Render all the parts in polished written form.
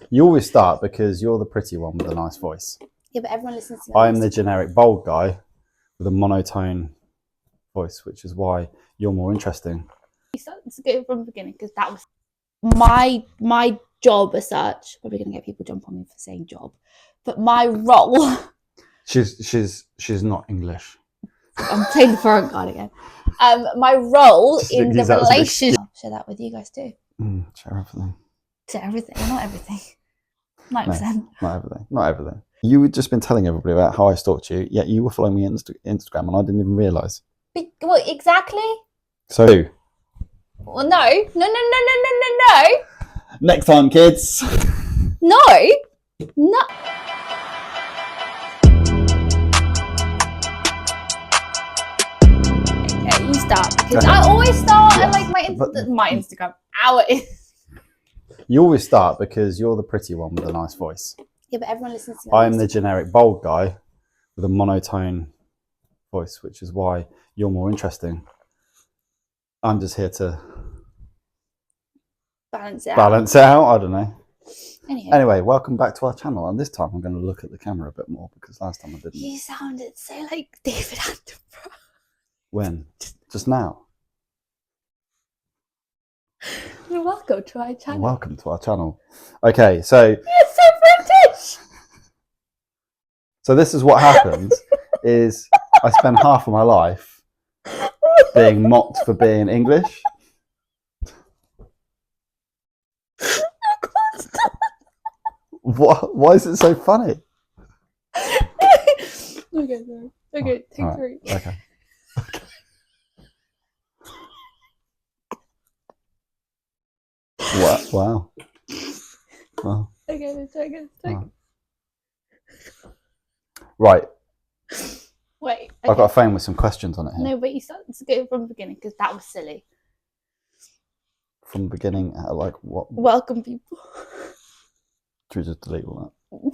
You always start because you're the pretty one with a nice voice. Yeah, but everyone listens to me. I'm the generic bold guy with a monotone voice, which is why you're more interesting. You start to go from the beginning because that was my job as such. Probably going to get people jump on me for saying job, but my role. She's not English. I'm playing the foreign card again. My role Just in the use that as an relationship. I'll share that with you guys too. Share everything. Share everything. Well, not everything. 90%. No, not everything. Not everything. You had just been telling everybody about how I stalked you, yet you were following me on Instagram and I didn't even realise. Well, exactly. So. Well, no. Next time, kids. No. Okay, you start because I always start at like my Instagram. You always start because you're the pretty one with a nice voice. Yeah, but everyone listens to me. I'm the generic bold guy with a monotone voice, which is why you're more interesting. I'm just here to balance it out. I don't know. Anyway, welcome back to our channel. And this time I'm going to look at the camera a bit more because last time I didn't. You sounded so like David Attenborough. When? Just now? You're welcome to our channel. Welcome to our channel. Okay, so... You're so British! So this is what happens, is I spend half of my life being mocked for being English. What? Why is it so funny? Okay, sorry. Okay, take right. 3. Okay. What? Wow. Wow. Okay, let's try again. Right. Wait. Okay. I've got a phone with some questions on it here. No, but you started to go from the beginning because that was silly. From the beginning, like what? Welcome, people. Should we just delete all that?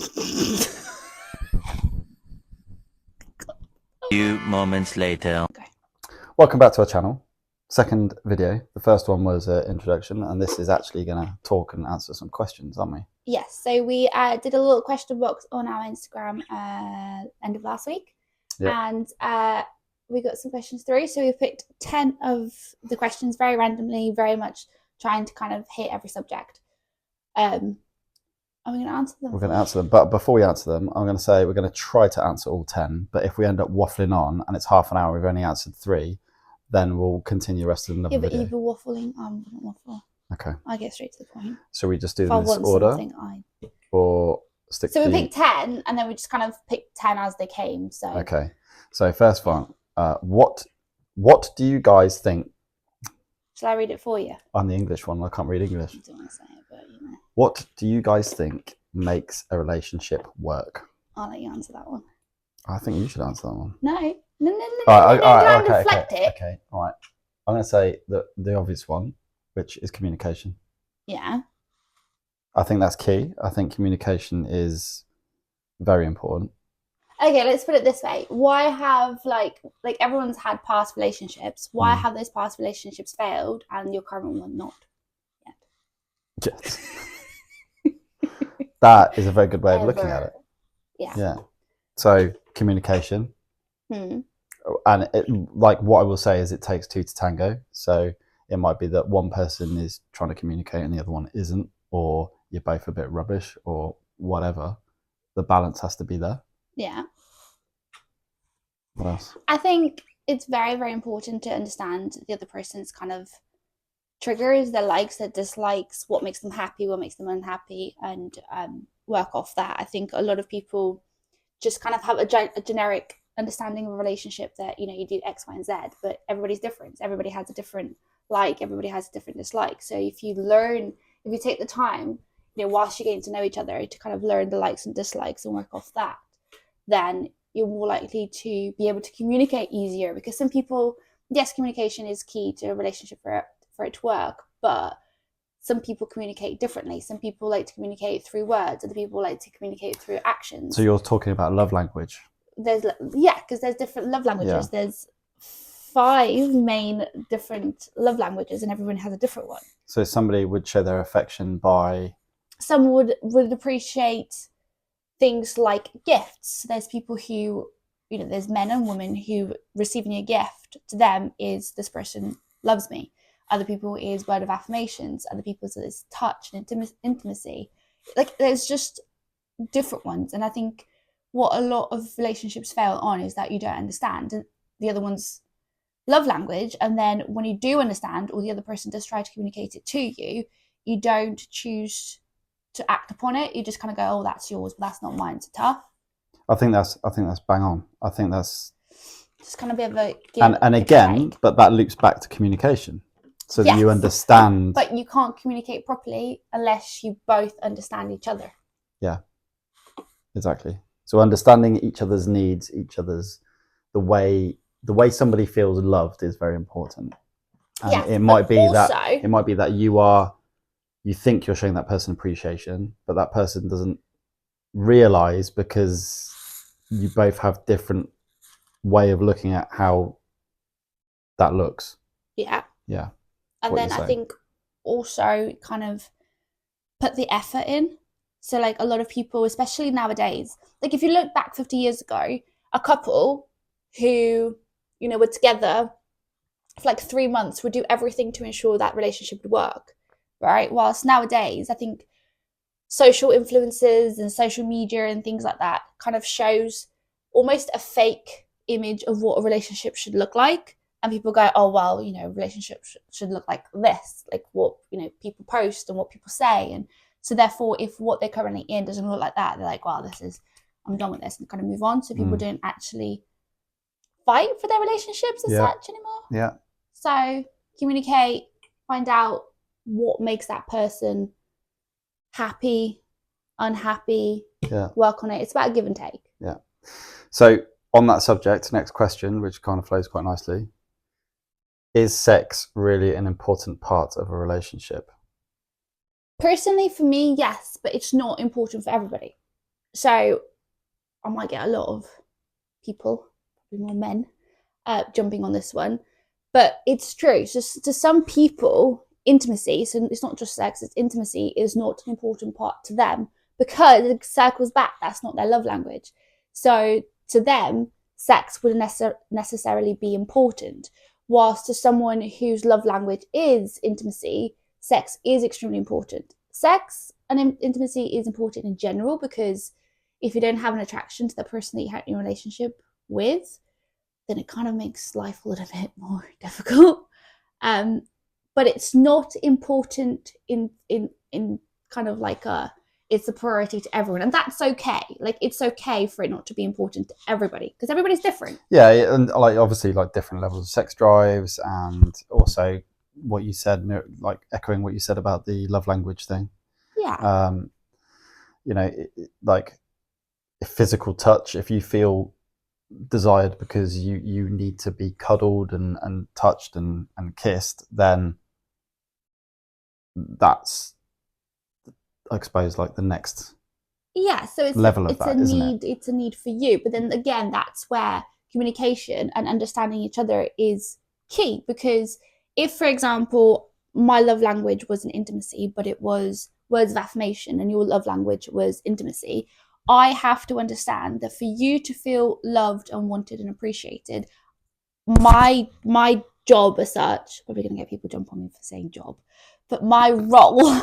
Few moments later. Okay. Welcome back to our channel. Second video. The first one was an introduction, and this is actually going to talk and answer some questions, aren't we? Yes. So we did a little question box on our Instagram end of last week, and we got some questions through. So we picked 10 of the questions very randomly, very much trying to kind of hit every subject. And we're going to answer them. We're going to answer them, but before we answer them, I'm going to say we're going to try to answer all 10. But if we end up waffling on and it's half an hour, we've only answered 3. Then we'll continue the rest of the video. Yeah, but you've been waffling. I'm going to waffle. Okay. I get straight to the point. So we just do them in this order? Or stick to So we picked 10, and then we just kind of picked 10 as they came. So okay. So first one, what do you guys think? Shall I read it for you? I'm the English one. I can't read English. I don't want to say it, but you know. What do you guys think makes a relationship work? I'll let you answer that one. I think you should answer that one. No. All right, Okay. All right. I'm going to say the obvious one, which is communication. Yeah. I think that's key. I think communication is very important. Okay, let's put it this way. Why have like everyone's had past relationships? Why have those past relationships failed and your current one not yet? Yes. That is a very good way of looking at it. Yeah. Yeah. So communication. And like what I will say is it takes 2 to tango. So it might be that one person is trying to communicate and the other one isn't, or you're both a bit rubbish or whatever. The balance has to be there. Yeah. What else? I think it's very, very important to understand the other person's kind of triggers, their likes, their dislikes, what makes them happy, what makes them unhappy, and work off that. I think a lot of people just kind of have a generic understanding of a relationship that, you know, you do X, Y, and Z, but everybody's different. Everybody has a different like, everybody has a different dislike. So if you take the time, you know, whilst you're getting to know each other to kind of learn the likes and dislikes and work off that, then you're more likely to be able to communicate easier, because some people, yes, communication is key to a relationship for it to work, but some people communicate differently. Some people like to communicate through words, other people like to communicate through actions. So you're talking about love language? Because there's different love languages. Yeah. There's 5 main different love languages and everyone has a different one. So somebody would show their affection by some would appreciate things like gifts. There's people who, there's men and women who receiving a gift to them is, this person loves me. Other people is word of affirmations. Other people is touch and intimacy. Like, there's just different ones. And I think what a lot of relationships fail on is that you don't understand the other one's love language. And then when you do understand, or the other person does try to communicate it to you, you don't choose to act upon it. You just kind of go, oh, that's yours, but that's not mine. It's tough. I think that's bang on. I think that's just kind of a bit of a give and again, take. But that loops back to communication, so that you understand. But you can't communicate properly unless you both understand each other. Yeah, exactly. So understanding each other's needs, the way somebody feels loved is very important. And it might be that you think you're showing that person appreciation, but that person doesn't realize, because you both have different way of looking at how that looks. Yeah. And then I think also kind of put the effort in. So like a lot of people, especially nowadays, like if you look back 50 years ago, a couple who, were together for like 3 months would do everything to ensure that relationship would work, right? Whilst nowadays, I think social influences and social media and things like that kind of shows almost a fake image of what a relationship should look like. And people go, oh, well, relationships should look like this, like what, people post and what people say. And so therefore, if what they're currently in doesn't look like that, they're like, wow, I'm done with this, and kind of move on. So people don't actually fight for their relationships as such anymore. Yeah. So communicate, find out what makes that person happy, unhappy, work on it. It's about give and take. Yeah. So on that subject, next question, which kind of flows quite nicely. Is sex really an important part of a relationship? Personally, for me, yes, but it's not important for everybody. So I might get a lot of people, probably more men, jumping on this one. But it's true. So to some people, intimacy, so it's not just sex, it's intimacy, is not an important part to them, because it circles back, that's not their love language. So to them, sex wouldn't necessarily be important. Whilst to someone whose love language is intimacy, sex is extremely important. Sex and intimacy is important in general, because if you don't have an attraction to the person that you have in a relationship with, then it kind of makes life a little bit more difficult. But it's not important in kind of like it's a priority to everyone, and that's okay. Like, it's okay for it not to be important to everybody, because everybody's different. Yeah, and like obviously like different levels of sex drives, and also what you said, like echoing what you said about the love language thing. Yeah. Like physical touch, if you feel desired because you need to be cuddled and touched and kissed, then that's, I suppose, like the next so it's level of that, isn't it? It's a need for you. But then again, that's where communication and understanding each other is key. Because if, for example, my love language wasn't intimacy, but it was words of affirmation, and your love language was intimacy, I have to understand that for you to feel loved and wanted and appreciated, my job as such, probably going to get people jump on me for saying job, but my role.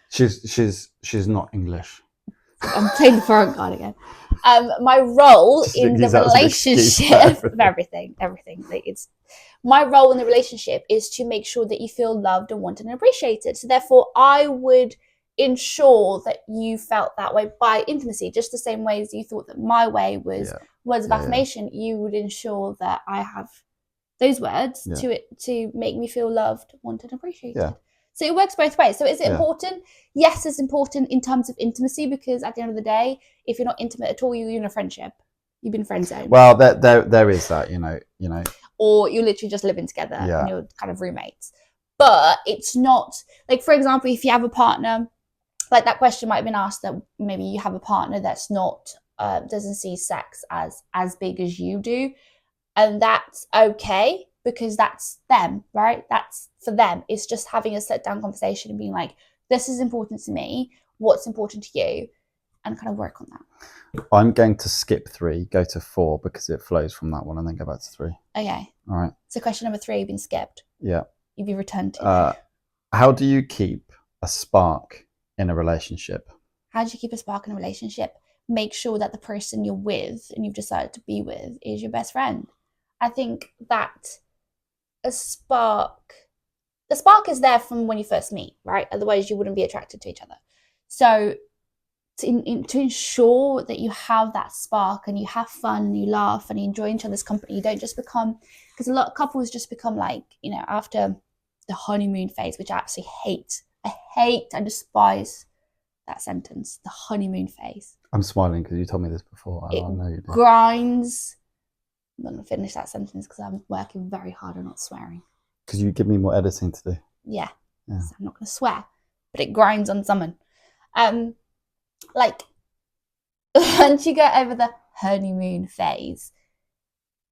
She's not English. I'm playing the foreign card again. My role in the relationship of everything. Like, it's my role in the relationship is to make sure that you feel loved and wanted and appreciated. So therefore, I would ensure that you felt that way by intimacy, just the same way as you thought that my way was words of affirmation. You would ensure that I have those words to make me feel loved, wanted, and appreciated. Yeah. So it works both ways. So is it important? Yes, it's important in terms of intimacy, because at the end of the day, if you're not intimate at all, you're in a friendship. You've been friend zoned. Well, there is that, you know. Or you're literally just living together and you're kind of roommates. But it's not, like, for example, if you have a partner, like that question might have been asked, that maybe you have a partner that's not, doesn't see sex as big as you do. And that's okay, because that's them, right? That's for them. It's just having a sit down conversation and being like, this is important to me. what's important to you, and kind of work on that. I'm going to skip 3, go to 4 because it flows from that one, and then go back to 3. Okay. All right. So question number 3, you've been skipped. Yeah. You've been returned to. How do you keep a spark in a relationship? How do you keep a spark in a relationship? Make sure that the person you're with and you've decided to be with is your best friend. I think that the spark is there from when you first meet, right? Otherwise you wouldn't be attracted to each other. So to ensure that you have that spark and you have fun and you laugh and you enjoy each other's company, you don't just become, because a lot of couples just become like, after the honeymoon phase, which I absolutely hate. I despise that sentence, the honeymoon phase. I'm smiling because you told me this before. I know you did. Grinds. I'm going to finish that sentence because I'm working very hard on not swearing. Because you give me more editing to do. Yeah. So I'm not going to swear, but it grinds on someone. Like, once you get over the honeymoon phase,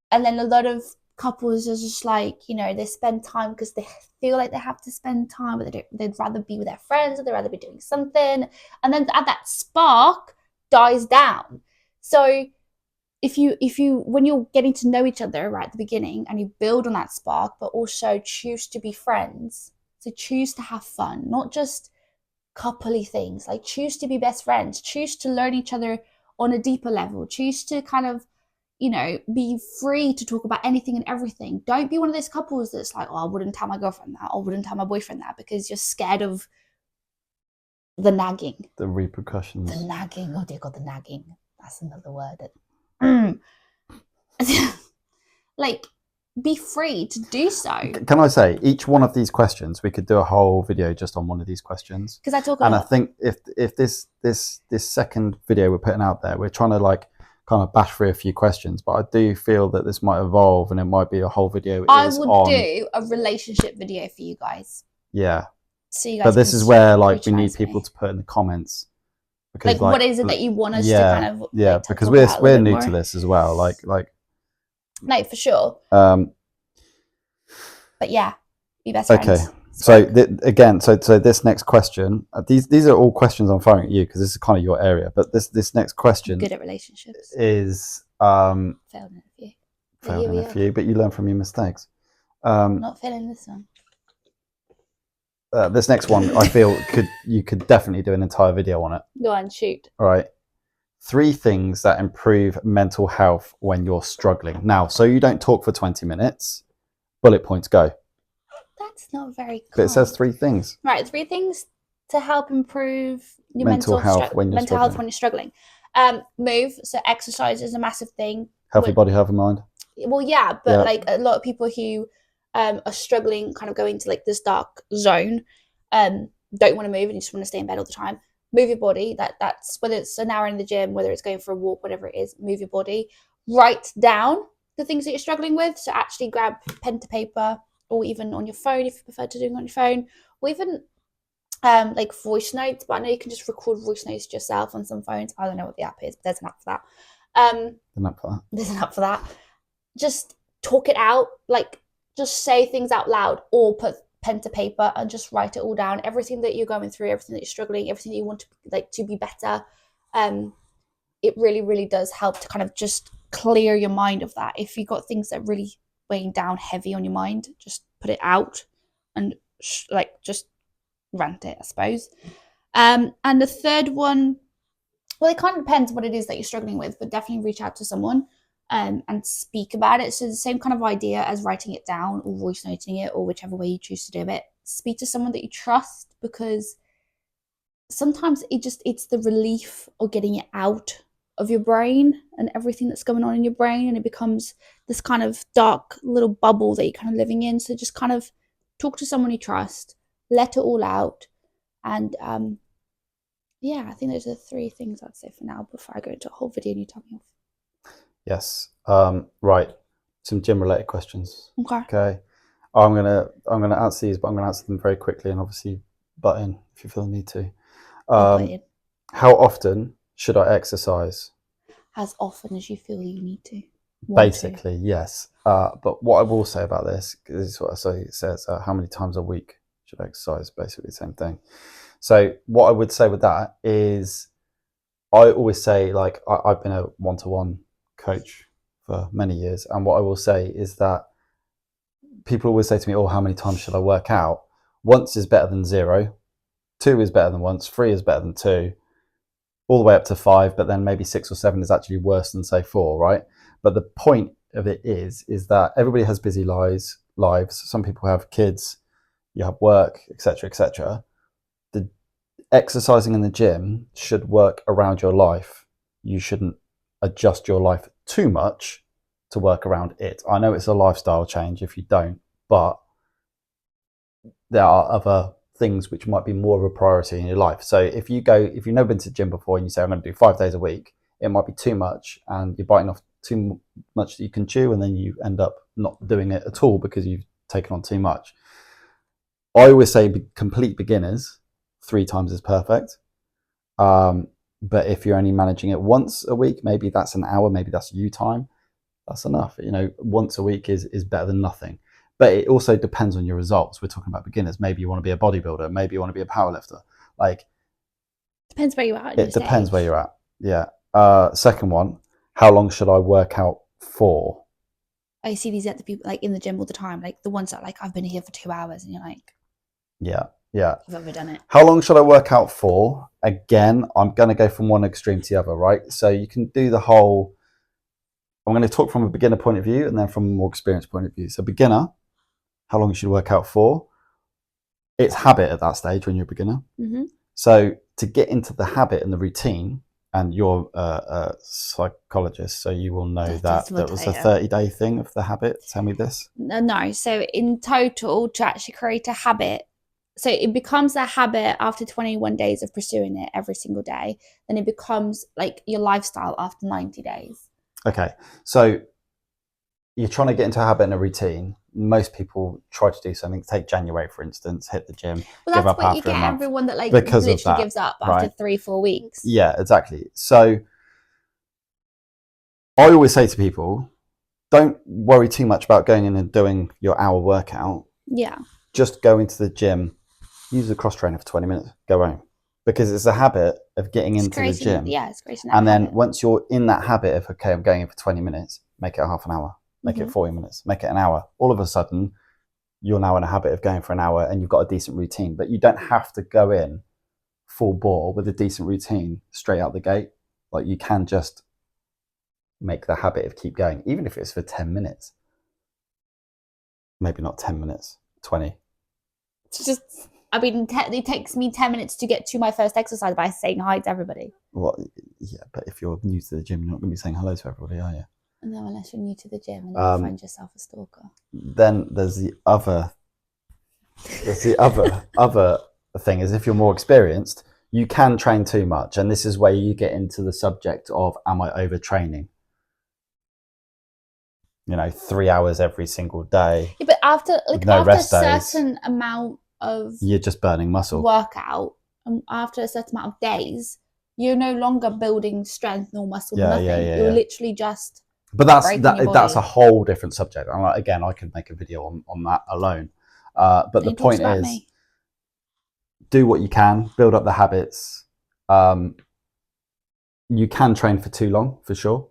and then a lot of couples are just like, they spend time because they feel like they have to spend time, but they'd rather be with their friends, or they'd rather be doing something, and then that spark dies down. So if you when you're getting to know each other right at the beginning, and you build on that spark, but also choose to be friends, so choose to have fun, not just coupley things, like choose to be best friends, choose to learn each other on a deeper level, choose to kind of be free to talk about anything and everything. Don't be one of those couples that's like, I wouldn't tell my girlfriend that, I wouldn't tell my boyfriend that, because you're scared of the nagging, the repercussions. The nagging. Oh dear God, the nagging. That's another word. Like, be free to do so. Can I say, each one of these questions, we could do a whole video just on one of these questions. Because I talk I think if this second video we're putting out there, we're trying to kind of bash through a few questions, but I do feel that this might evolve and it might be a whole video. I would do a relationship video for you guys. Yeah. So you guys. But this is where we need people to put in the comments. Because what is it that you want us to kind of because we're new to this as well. No, for sure. But yeah, be best friends. Okay. So so this next question, these are all questions I'm firing at you because this is kind of your area. But this next question, I'm good at relationships, is failed in a few. Failed in a few, but you learn from your mistakes. Not failing this one. This next one, I feel you could definitely do an entire video on it. Go on, shoot. All right. 3 things that improve mental health when you're struggling. Now, so you don't talk for 20 minutes. Bullet points, go. That's not very cool. But it says 3 things. Right, 3 things to help improve your mental health when you're struggling. Move. So exercise is a massive thing. Healthy body, healthy mind. Well, yeah, but a lot of people who are struggling, kind of go into this dark zone, don't want to move and you just want to stay in bed all the time. Move your body. That's whether it's an hour in the gym, whether it's going for a walk, whatever it is. Move your body. Write down the things that you're struggling with. So actually grab pen to paper, or even on your phone if you prefer to do it on your phone, or even voice notes. But I know you can just record voice notes to yourself on some phones. I don't know what the app is, but there's an app for that. There's an app for that. Just talk it out. Just say things out loud, or put pen to paper and just write it all down. Everything that you're going through, everything that you're struggling, everything that you want to be better. It really, really does help to kind of just clear your mind of that. If you've got things that are really weighing down heavy on your mind, just put it out and just rant it, I suppose. And the third one, well, it kind of depends what it is that you're struggling with, but definitely reach out to someone and speak about it. So the same kind of idea as writing it down or voice noting it, or whichever way you choose to do it. Speak to someone that you trust, because sometimes it's the relief of getting it out of your brain and everything that's going on in your brain, and it becomes this kind of dark little bubble that you're kind of living in. So just kind of talk to someone you trust, let it all out, and I think those are the 3 things I'd say for now before I go into a whole video and you tell me off. Yes. Right. Some gym related questions. Okay. I'm gonna answer these, but I'm gonna answer them very quickly, and obviously butt in if you feel the need to. How often should I exercise? As often as you feel you need to. Basically, yes. But what I will say about this is what I say. It says how many times a week should I exercise? Basically the same thing. So what I would say with that is, I always say, like, I've been a one-to-one coach for many years, and what I will say is that people always say to me, oh, how many times should I work out? Once is better than 0, 2 is better than once, 3 is better than 2, all the way up to 5, but then maybe 6 or 7 is actually worse than, say, 4, right? But the point of it is that everybody has busy lives. Some people have kids, you have work, etc., etc. The exercising in the gym should work around your life. You shouldn't adjust your life too much to work around it. I know it's a lifestyle change if you don't, but there are other things which might be more of a priority in your life. So if you've never been to the gym before and you say, I'm going to do 5 days a week, it might be too much, and you're biting off too much that you can chew, and then you end up not doing it at all because you've taken on too much. I always say complete beginners, 3 times is perfect. But if you're only managing it once a week, maybe that's an hour, maybe that's you time, that's enough. Once a week is better than nothing. But it also depends on your results. We're talking about beginners. Maybe you want to be a bodybuilder. Maybe you want to be a powerlifter. Like, depends where you are. It depends where you're at. Yeah. Second one, how long should I work out for? I see these at the people like in the gym all the time, like the ones that like, I've been here for 2 hours, and you're like, yeah. I've ever done it. How long should I work out for? Again, I'm going to go from one extreme to the other, right? So you can do the whole. I'm going to talk from a beginner point of view and then from a more experienced point of view. So beginner, how long you should work out for? It's habit at that stage when you're a beginner. Mm-hmm. So to get into the habit and the routine, and you're a psychologist, so you will know that was a 30-day thing of the habit. Tell me this. No. So in total, to actually create a habit, so it becomes a habit after 21 days of pursuing it every single day. Then it becomes like your lifestyle after 90 days. Okay. So you're trying to get into a habit and a routine. Most people try to do something. Take January, for instance, hit the gym, give up after a month. Everyone that like because literally gives up after 3-4 weeks. Yeah, exactly. So I always say to people, don't worry too much about going in and doing your hour workout. Yeah. Just go into the gym, use a cross trainer for 20 minutes, go home. Because it's a habit of getting into the gym. It's creating and then once you're in that habit of, okay, I'm going in for 20 minutes, make it a half an hour. Make it 40 minutes, make it an hour. All of a sudden, you're now in a habit of going for an hour and you've got a decent routine. But you don't have to go in full bore with a decent routine straight out the gate. Like, you can just make the habit of keep going, even if it's for 10 minutes. Maybe not 10 minutes, 20. It's just, it takes me 10 minutes to get to my first exercise by saying hi to everybody. Well, yeah, but if you're new to the gym, you're not going to be saying hello to everybody, are you? No, unless you're new to the gym and you find yourself a stalker. Then there's the other thing is, if you're more experienced, you can train too much, and this is where you get into the subject of, am I overtraining? 3 hours every single day. Yeah, but after a certain days, amount of you're just burning muscle workout, and after a certain amount of days, you're no longer building strength nor muscle. Nothing. You're literally just. But that's a whole different subject. Again, I could make a video on that alone. But the point is, do what you can, build up the habits. You can train for too long, for sure.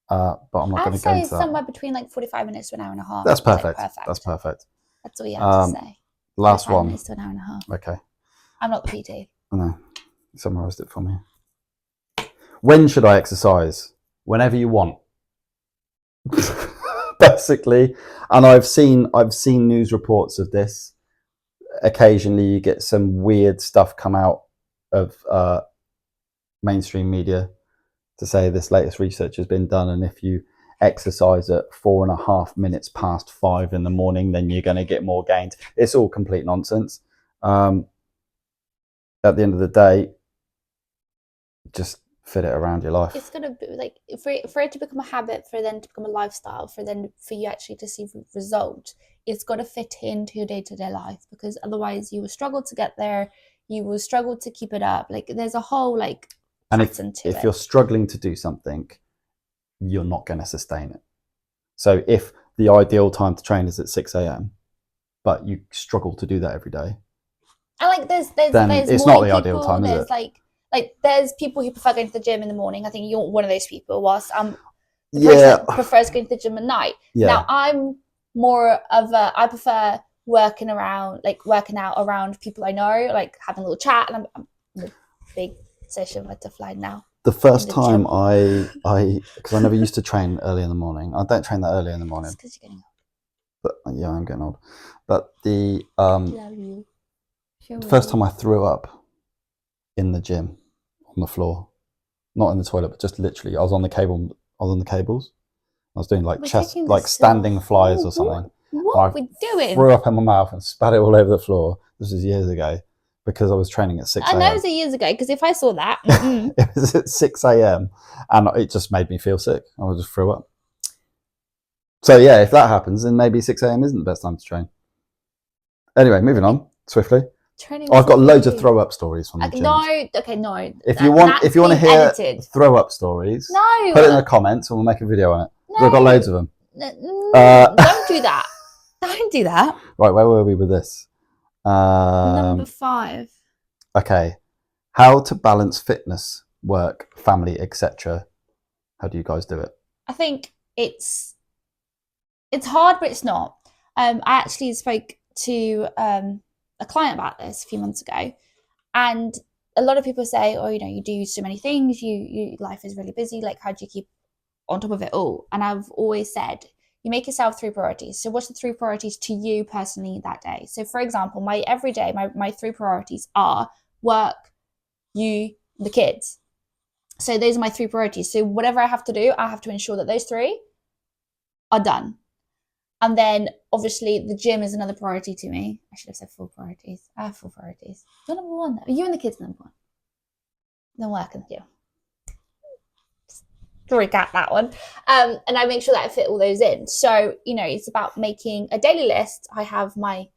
But I'm not going to go into that. Somewhere between like 45 minutes to an hour and a half. That's perfect. That's perfect. That's all you have to say. Last one. Minutes to an hour and a half. Okay. I'm not the PT. No, you summarised it for me. When should I exercise? Whenever you want. Basically, and I've seen news reports of this. Occasionally you get some weird stuff come out of mainstream media to say this latest research has been done, and if you exercise at 4.5 minutes past 5 in the morning, then you're going to get more gains. It's all complete nonsense. At the end of the day, just fit it around your life. It's gonna be like for it to become a habit, for then to become a lifestyle, for you actually to see results. It's got to fit into your day-to-day life, because otherwise you will struggle to get there. You will struggle to keep it up. Like, there's a whole pattern to it. If you're struggling to do something, you're not going to sustain it. So if the ideal time to train is at 6 a.m, but you struggle to do that every day, And like there's then it's not the ideal time, is it? Like there's people who prefer going to the gym in the morning. I think you're one of those people. Whilst the person Yeah. that prefers going to the gym at night. Yeah. Now I'm more of I prefer working out around people I know, like having a little chat. And I'm a big social butterfly now. The first time because I never used to train early in the morning. I don't train that early in the morning. It's because you're getting But yeah, I'm getting old. But the old. Love you. the first time I threw up in the gym on the floor, not in the toilet, but just literally, I was on the cables. I was doing like standing flies or something. What are we doing? Threw up in my mouth and spat it all over the floor. This was years ago because I was training at 6 a.m. I know it was years ago because if I saw that, it was at 6 a.m. and it just made me feel sick. I just threw up. So yeah, if that happens, then maybe 6 a.m. isn't the best time to train. Anyway, moving on swiftly. I've got loads of throw up stories from the gym. No. If you want to hear throw up stories, put it in the comments and we'll make a video on it. No. I've got loads of them. Don't do that. Don't do that. Right, where were we with this? Number 5. Okay, how to balance fitness, work, family, etc. How do you guys do it? I think it's hard, but it's not. I actually spoke to a client about this a few months ago, and a lot of people say, oh, you do so many things, you life is really busy, like how do you keep on top of it all? And I've always said, you make yourself 3 priorities. So what's the 3 priorities to you personally that day? So for example, my everyday, my 3 priorities are work, you, the kids. So those are my 3 priorities. So whatever I have to do, I have to ensure that those 3 are done. And then obviously the gym is another priority to me. I should have said 4 priorities. I have 4 priorities. You're number 1. You and the kids are number 1. Then work and you. To recap that one. And I make sure that I fit all those in. So, it's about making a daily list. I have my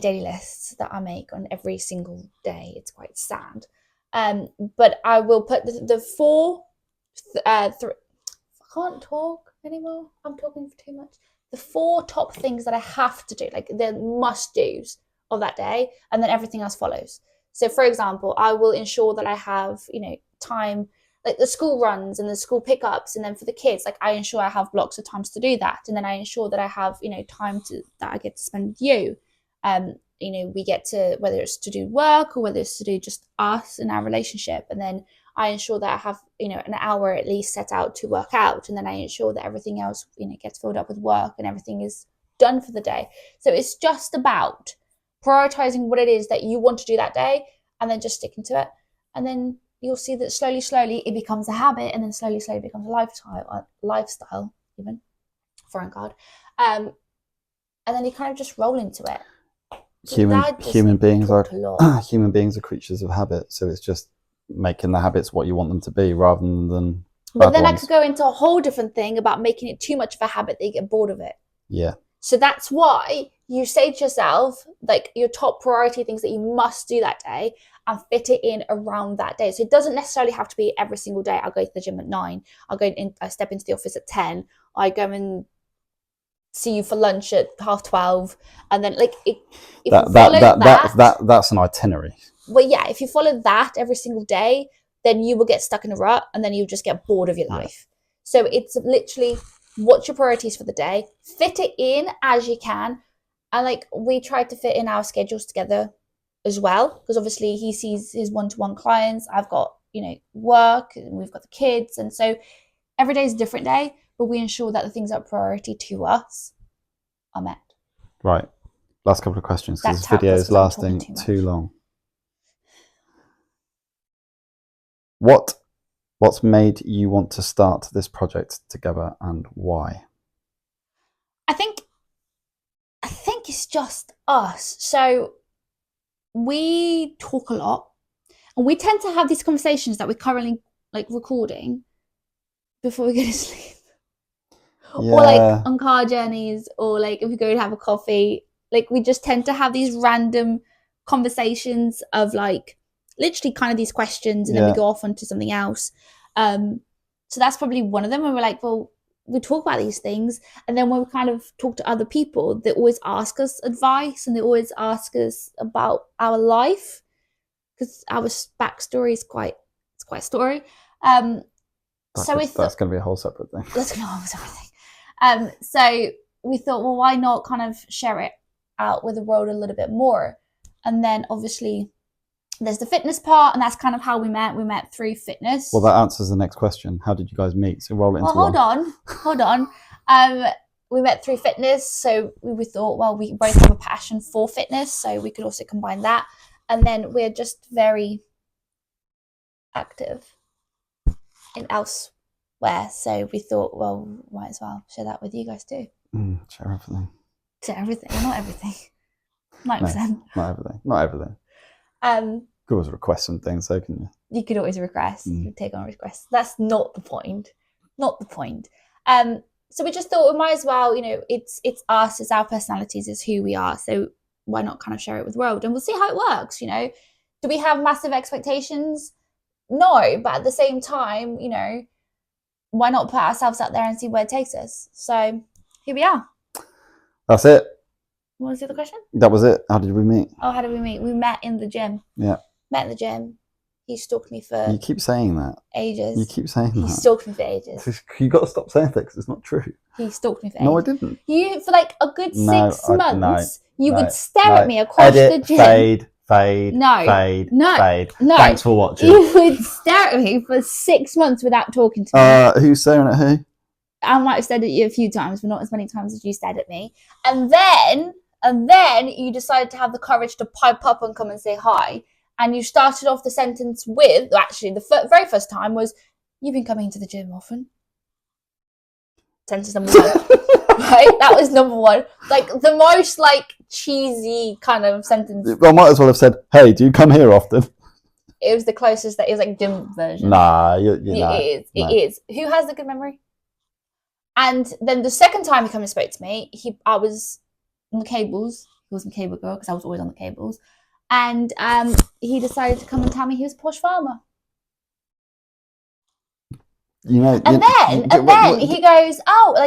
daily lists that I make on every single day. It's quite sad. But I will put the 4, I can't talk anymore. I'm talking for too much. The 4 top things that I have to do, like the must-dos of that day, and then everything else follows. So, for example, I will ensure that I have, time, like the school runs and the school pickups, and then for the kids, like I ensure I have blocks of times to do that, and then I ensure that I have, time that I get to spend with you. We get to, whether it's to do work or whether it's to do just us and our relationship, and then I ensure that I have, an hour at least set out to work out. And then I ensure that everything else, gets filled up with work and everything is done for the day. So it's just about prioritizing what it is that you want to do that day and then just sticking to it. And then you'll see that slowly it becomes a habit, and then slowly it becomes a lifestyle even, foreign card. And then you kind of just roll into it. Human beings are creatures of habit. So it's just making the habits what you want them to be rather than but then ones. I could go into a whole different thing about making it too much of a habit that you get bored of it. Yeah. So that's why you say to yourself, like, your top priority things that you must do that day and fit it in around that day. So it doesn't necessarily have to be every single day. I'll go to the gym at 9. I step into the office at 10. I go and see you for lunch at 12:30, and then that's an itinerary. Well, yeah, if you follow that every single day, then you will get stuck in a rut, and then you'll just get bored of your life. So it's literally, what's your priorities for the day? Fit it in as you can, and we try to fit in our schedules together as well, because obviously he sees his one-to-one clients. I've got work, and we've got the kids, and so every day is a different day. But we ensure that the things that are priority to us are met. Right. Last couple of questions, because this video is lasting too long. What's made you want to start this project together, and why? I think it's just us. So we talk a lot, and we tend to have these conversations that we're currently recording before we go to sleep. Yeah. Or on car journeys, or if we go to have a coffee, we just tend to have these random conversations of literally kind of these questions, and then we go off onto something else. So that's probably one of them, and we're like, well, we talk about these things, and then when we kind of talk to other people, they always ask us advice, and they always ask us about our life, because our backstory is quite a story. That's going to be a whole separate thing. That's going to be a whole separate thing. So we thought, well, why not kind of share it out with the world a little bit more? And then obviously there's the fitness part, and that's kind of how we met. We met through fitness. Well, that answers the next question. How did you guys meet? So roll it into hold on. We met through fitness, so we thought, well, we both have a passion for fitness, so we could also combine that. And then we're just very active in elsewhere, so we thought, well, might as well share that with you guys too. Share everything. Share everything. Well, not everything. 90%. Not everything. Not everything. You could always request some things, though, can you? You could always request. Take on requests. That's not the point. Not the point. So we just thought we might as well, it's us, it's our personalities, it's who we are. So why not kind of share it with the world? And we'll see how it works, Do we have massive expectations? No, but at the same time, why not put ourselves out there and see where it takes us? So here we are. That's it. What was the other question? That was it. How did we meet? Oh, how did we meet? We met in the gym. Yeah. Met in the gym. He stalked me for You keep saying that. ages. You keep saying that. He stalked me for ages. You got to stop saying that because it's not true. He stalked me for ages. No, I didn't. You, for like a good 6 months, you would stare no. at me across the gym. Fade. No. Thanks for watching. You would stare at me for 6 months without talking to me. Who's staring at who? I might have stared at you a few times, but not as many times as you stared at me. And then you decided to have the courage to pipe up and come and say hi. And you started off the sentence with, actually, the very first time was, "You've been coming to the gym often." Sentence number 1. Right? That was number 1. Like, the most, cheesy kind of sentence. I might as well have said, "Hey, do you come here often?" It was the closest that it was like gym version. Nah, it is. Who has a good memory? And then the second time he came and spoke to me, I was on the cables. He was a cable girl because I was always on the cables. And he decided to come and tell me he was a posh farmer. And then he goes,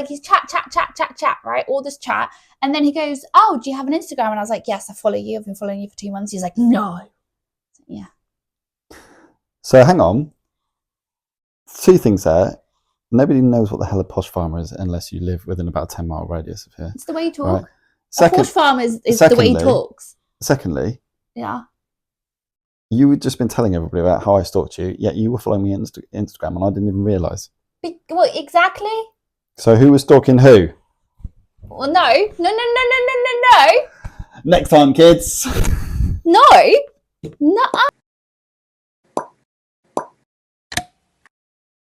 he's chat, right? All this chat. And then he goes, "Oh, do you have an Instagram?" And I was like, "Yes, I follow you. I've been following you for 2 months." He's like, "No." Yeah. So hang on. 2 things there. Nobody knows what the hell a posh farmer is unless you live within about a 10-mile radius of here. It's the way you talk. Right. A posh farmer is the way he talks. Secondly. Yeah. You had just been telling everybody about how I stalked you, yet you were following me on Instagram and I didn't even realise. Well, exactly. So who was stalking who? Well, no. Next time, kids. No.